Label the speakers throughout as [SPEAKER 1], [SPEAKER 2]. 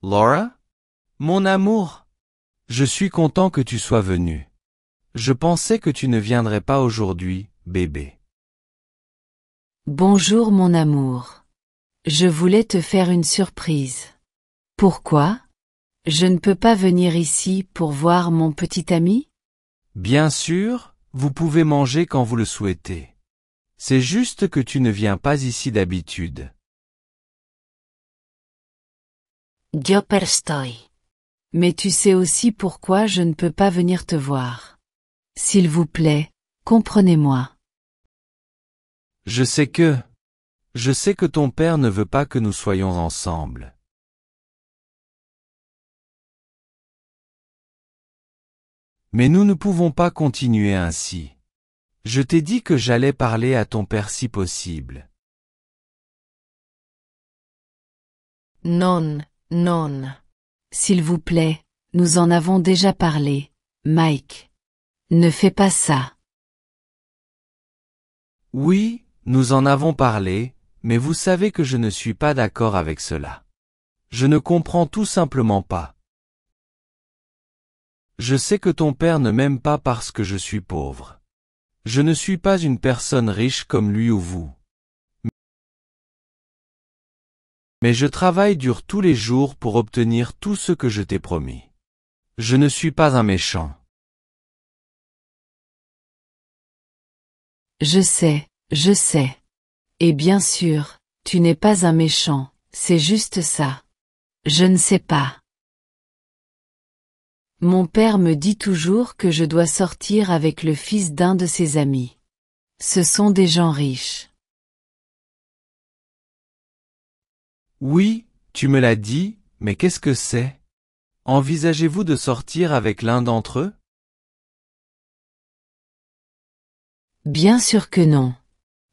[SPEAKER 1] Laura? Mon amour! Je suis content que tu sois venue. Je pensais que tu ne viendrais pas aujourd'hui, bébé.
[SPEAKER 2] Bonjour mon amour. Je voulais te faire une surprise. Pourquoi? Je ne peux pas venir ici pour voir mon petit ami?
[SPEAKER 1] Bien sûr, vous pouvez manger quand vous le souhaitez. C'est juste que tu ne viens pas ici d'habitude.
[SPEAKER 2] Yo perstoy. Mais tu sais aussi pourquoi je ne peux pas venir te voir. S'il vous plaît, comprenez-moi.
[SPEAKER 1] Je sais que ton père ne veut pas que nous soyons ensemble. Mais nous ne pouvons pas continuer ainsi. Je t'ai dit que j'allais parler à ton père si possible.
[SPEAKER 2] Non, non. S'il vous plaît, nous en avons déjà parlé, Mike. Ne fais pas ça.
[SPEAKER 1] Oui, nous en avons parlé, mais vous savez que je ne suis pas d'accord avec cela. Je ne comprends tout simplement pas. Je sais que ton père ne m'aime pas parce que je suis pauvre. Je ne suis pas une personne riche comme lui ou vous. Mais je travaille dur tous les jours pour obtenir tout ce que je t'ai promis. Je ne suis pas un méchant.
[SPEAKER 2] Je sais. Et bien sûr, tu n'es pas un méchant, c'est juste ça. Je ne sais pas. Mon père me dit toujours que je dois sortir avec le fils d'un de ses amis. Ce sont des gens riches.
[SPEAKER 1] Oui, tu me l'as dit, mais qu'est-ce que c'est? Envisagez-vous de sortir avec l'un d'entre eux?
[SPEAKER 2] Bien sûr que non.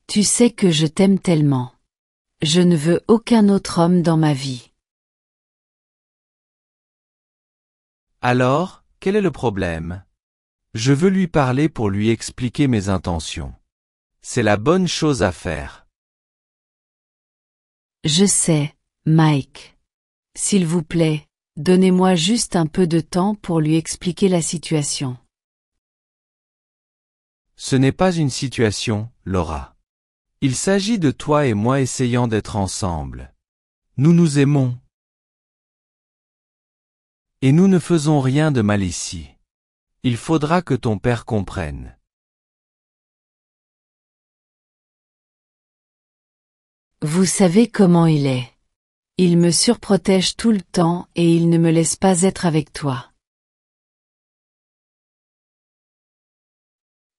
[SPEAKER 2] Tu sais que je t'aime tellement. Je ne veux aucun autre homme dans ma vie.
[SPEAKER 1] Alors, quel est le problème? Je veux lui parler pour lui expliquer mes intentions. C'est la bonne chose à faire.
[SPEAKER 2] Je sais, Mike. S'il vous plaît, donnez-moi juste un peu de temps pour lui expliquer la situation.
[SPEAKER 1] Ce n'est pas une situation, Laura. Il s'agit de toi et moi essayant d'être ensemble. Nous nous aimons. Et nous ne faisons rien de mal ici. Il faudra que ton père comprenne.
[SPEAKER 2] Vous savez comment il est. Il me surprotège tout le temps et il ne me laisse pas être avec toi.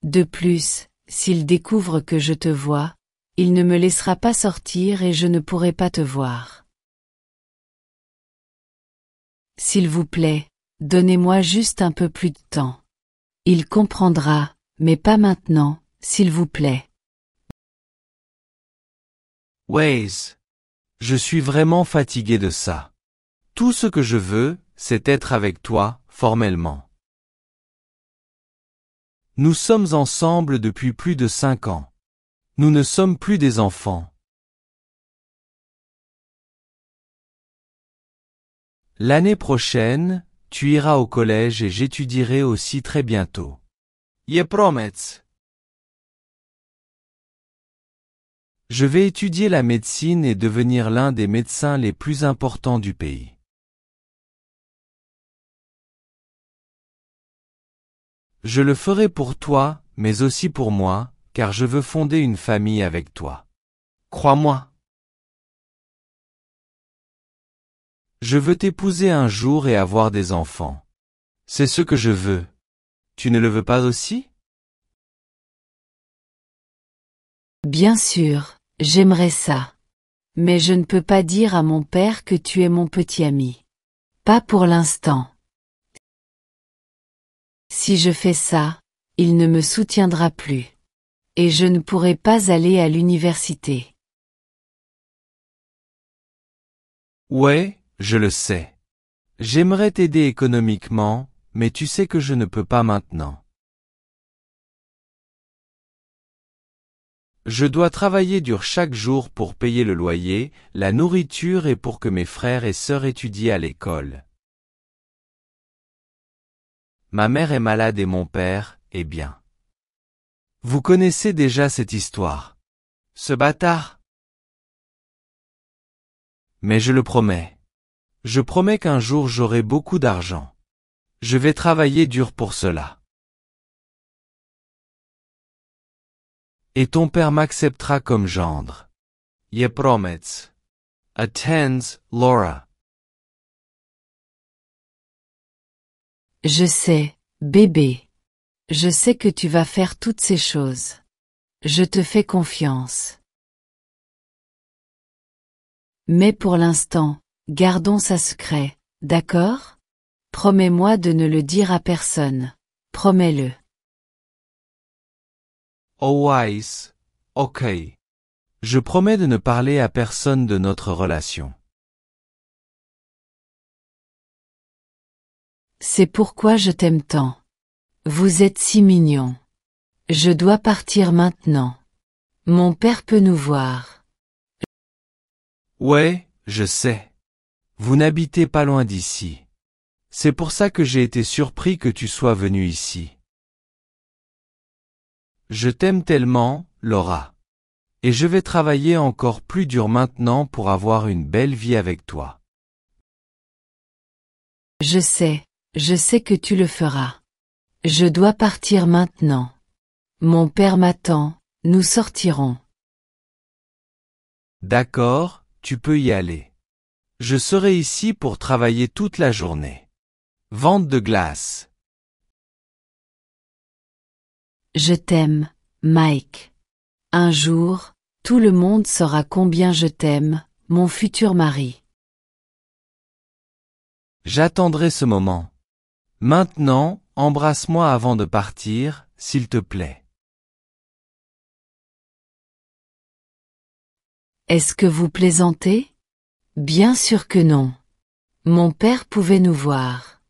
[SPEAKER 2] De plus, s'il découvre que je te vois, il ne me laissera pas sortir et je ne pourrai pas te voir. S'il vous plaît, donnez-moi juste un peu plus de temps. Il comprendra, mais pas maintenant, s'il vous plaît.
[SPEAKER 1] Waze. Je suis vraiment fatigué de ça. Tout ce que je veux, c'est être avec toi, formellement. Nous sommes ensemble depuis plus de 5 ans. Nous ne sommes plus des enfants. L'année prochaine, tu iras au collège et j'étudierai aussi très bientôt. Je promets. Je vais étudier la médecine et devenir l'un des médecins les plus importants du pays. Je le ferai pour toi, mais aussi pour moi, car je veux fonder une famille avec toi. Crois-moi. Je veux t'épouser un jour et avoir des enfants. C'est ce que je veux. Tu ne le veux pas aussi?
[SPEAKER 2] Bien sûr, j'aimerais ça. Mais je ne peux pas dire à mon père que tu es mon petit ami. Pas pour l'instant. Si je fais ça, il ne me soutiendra plus. Et je ne pourrai pas aller à l'université.
[SPEAKER 1] Ouais, je le sais. J'aimerais t'aider économiquement, mais tu sais que je ne peux pas maintenant. Je dois travailler dur chaque jour pour payer le loyer, la nourriture et pour que mes frères et sœurs étudient à l'école. Ma mère est malade et mon père, eh bien. Vous connaissez déjà cette histoire. Ce bâtard. Mais je le promets. Je promets qu'un jour j'aurai beaucoup d'argent. Je vais travailler dur pour cela. Et ton père m'acceptera comme gendre. Je promets. Attends, Laura.
[SPEAKER 2] Je sais, bébé. Je sais que tu vas faire toutes ces choses. Je te fais confiance. Mais pour l'instant, gardons ça secret, d'accord? Promets-moi de ne le dire à personne. Promets-le.
[SPEAKER 1] Oh wise. Ok. Je promets de ne parler à personne de notre relation.
[SPEAKER 2] C'est pourquoi je t'aime tant. Vous êtes si mignons. Je dois partir maintenant. Mon père peut nous voir.
[SPEAKER 1] Ouais, je sais. Vous n'habitez pas loin d'ici. C'est pour ça que j'ai été surpris que tu sois venu ici. Je t'aime tellement, Laura. Et je vais travailler encore plus dur maintenant pour avoir une belle vie avec toi.
[SPEAKER 2] Je sais que tu le feras. Je dois partir maintenant. Mon père m'attend, nous sortirons.
[SPEAKER 1] D'accord, tu peux y aller. Je serai ici pour travailler toute la journée. Vente de glace.
[SPEAKER 2] Je t'aime, Mike. Un jour, tout le monde saura combien je t'aime, mon futur mari.
[SPEAKER 1] J'attendrai ce moment. Maintenant, embrasse-moi avant de partir, s'il te plaît.
[SPEAKER 2] Est-ce que vous plaisantez? Bien sûr que non. Mon père pouvait nous voir.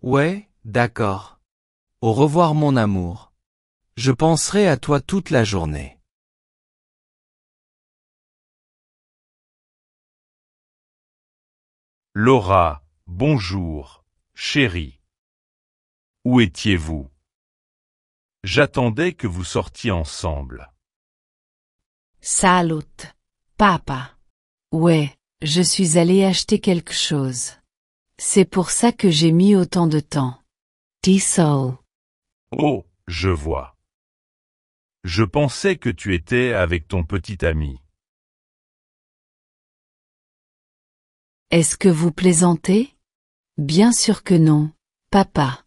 [SPEAKER 1] Ouais, d'accord. Au revoir mon amour. Je penserai à toi toute la journée.
[SPEAKER 3] Laura, bonjour, chérie. Où étiez-vous? J'attendais que vous sortiez ensemble.
[SPEAKER 2] Salut, papa. Ouais, je suis allée acheter quelque chose. C'est pour ça que j'ai mis autant de temps. Tissot.
[SPEAKER 3] Oh, je vois. Je pensais que tu étais avec ton petit ami.
[SPEAKER 2] Est-ce que vous plaisantez? Bien sûr que non, papa.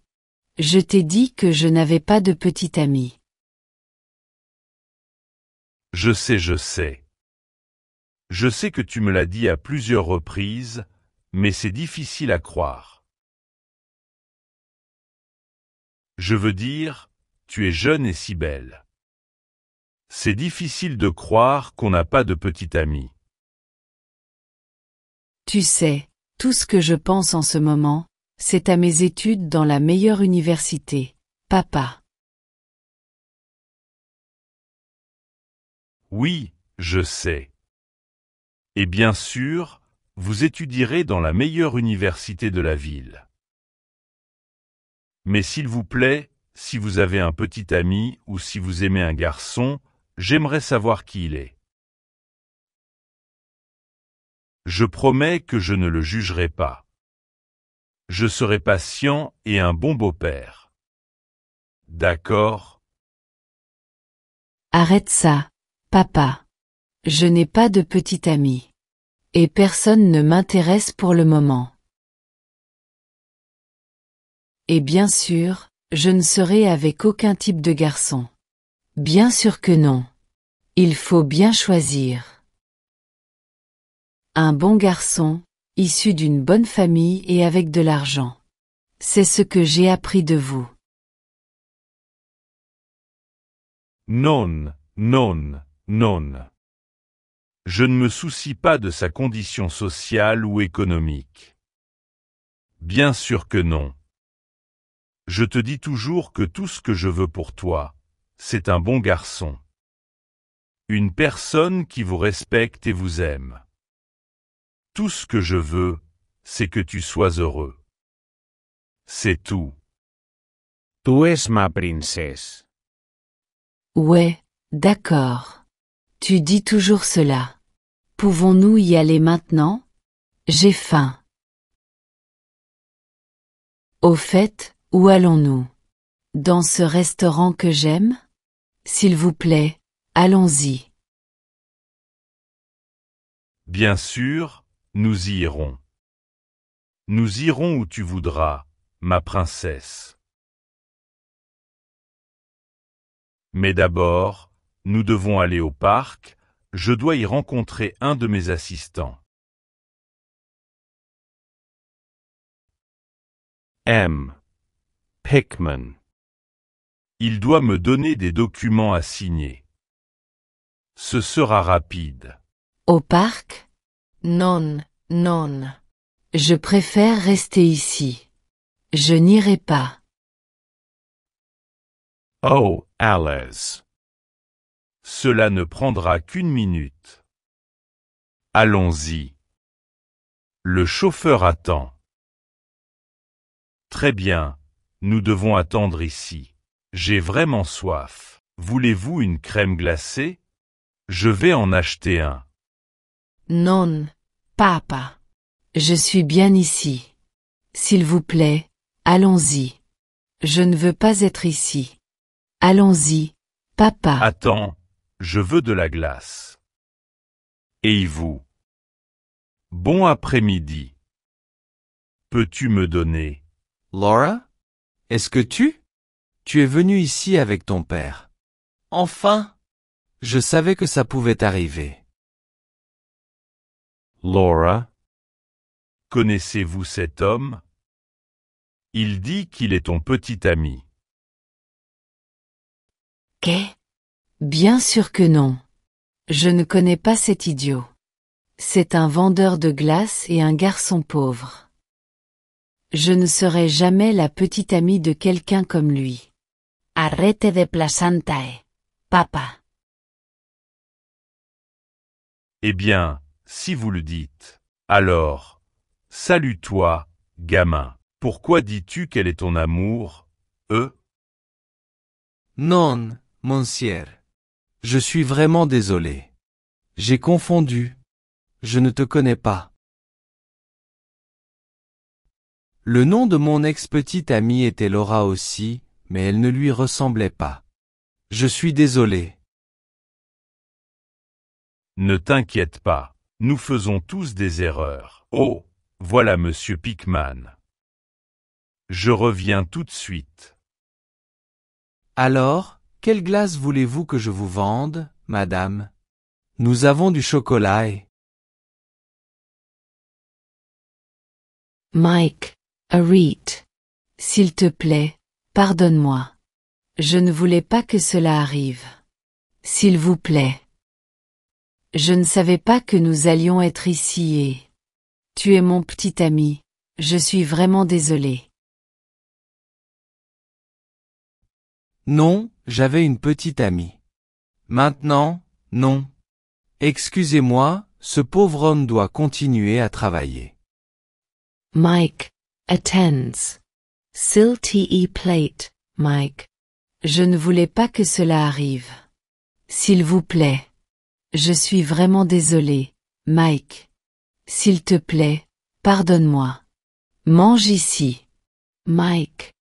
[SPEAKER 2] Je t'ai dit que je n'avais pas de petit ami.
[SPEAKER 3] Je sais, je sais. Je sais que tu me l'as dit à plusieurs reprises, mais c'est difficile à croire. Je veux dire, tu es jeune et si belle. C'est difficile de croire qu'on n'a pas de petit ami.
[SPEAKER 2] Tu sais, tout ce que je pense en ce moment, c'est à mes études dans la meilleure université, papa.
[SPEAKER 3] Oui, je sais. Et bien sûr, vous étudierez dans la meilleure université de la ville. Mais s'il vous plaît, si vous avez un petit ami ou si vous aimez un garçon, j'aimerais savoir qui il est. Je promets que je ne le jugerai pas. Je serai patient et un bon beau-père. D'accord?
[SPEAKER 2] Arrête ça, papa. Je n'ai pas de petit ami. Et personne ne m'intéresse pour le moment. Et bien sûr, je ne serai avec aucun type de garçon. Bien sûr que non. Il faut bien choisir. Un bon garçon, issu d'une bonne famille et avec de l'argent. C'est ce que j'ai appris de vous.
[SPEAKER 3] Non, non, non. Je ne me soucie pas de sa condition sociale ou économique. Bien sûr que non. Je te dis toujours que tout ce que je veux pour toi, c'est un bon garçon. Une personne qui vous respecte et vous aime. Tout ce que je veux, c'est que tu sois heureux. C'est tout.
[SPEAKER 4] Tu es ma princesse.
[SPEAKER 2] Ouais, d'accord. Tu dis toujours cela. Pouvons-nous y aller maintenant? J'ai faim. Au fait, où allons-nous? Dans ce restaurant que j'aime? S'il vous plaît, allons-y.
[SPEAKER 3] Bien sûr, nous y irons. Nous irons où tu voudras, ma princesse. Mais d'abord, nous devons aller au parc, je dois y rencontrer un de mes assistants.
[SPEAKER 4] M. Pickman.
[SPEAKER 3] Il doit me donner des documents à signer. Ce sera rapide.
[SPEAKER 2] Au parc? Non, non. Je préfère rester ici. Je n'irai pas.
[SPEAKER 4] Oh, Alice.
[SPEAKER 3] Cela ne prendra qu'une minute. Allons-y. Le chauffeur attend. Très bien, nous devons attendre ici. J'ai vraiment soif. Voulez-vous une crème glacée? Je vais en acheter un.
[SPEAKER 2] Non, papa. Je suis bien ici. S'il vous plaît, allons-y. Je ne veux pas être ici. Allons-y, papa.
[SPEAKER 3] Attends, je veux de la glace. Et vous? Bon après-midi. Peux-tu me donner?
[SPEAKER 1] Laura? Est-ce que tu es venue ici avec ton père? Enfin! Je savais que ça pouvait arriver.
[SPEAKER 4] Laura.
[SPEAKER 3] Connaissez-vous cet homme? Il dit qu'il est ton petit ami.
[SPEAKER 2] Qu'est? Bien sûr que non. Je ne connais pas cet idiot. C'est un vendeur de glace et un garçon pauvre. Je ne serai jamais la petite amie de quelqu'un comme lui. Arrête de plasantae, papa.
[SPEAKER 3] Eh bien, si vous le dites, alors, salut toi, gamin. Pourquoi dis-tu qu'elle est ton amour,
[SPEAKER 1] Non, monsieur. Je suis vraiment désolé. J'ai confondu. Je ne te connais pas. Le nom de mon ex-petite amie était Laura aussi, mais elle ne lui ressemblait pas. Je suis désolé.
[SPEAKER 3] Ne t'inquiète pas, nous faisons tous des erreurs. Oh, voilà monsieur Pickman. Je reviens tout de suite.
[SPEAKER 1] Alors, quelle glace voulez-vous que je vous vende, madame? Nous avons du chocolat et...
[SPEAKER 2] Mike, Arit. S'il te plaît, pardonne-moi. Je ne voulais pas que cela arrive. S'il vous plaît. Je ne savais pas que nous allions être ici et... Tu es mon petit ami. Je suis vraiment désolé.
[SPEAKER 1] Non, j'avais une petite amie. Maintenant, non. Excusez-moi, ce pauvre homme doit continuer à travailler.
[SPEAKER 2] Mike, attends. S'il te plate, Mike. Je ne voulais pas que cela arrive. S'il vous plaît. Je suis vraiment désolé, Mike. S'il te plaît, pardonne-moi. Mange ici. Mike.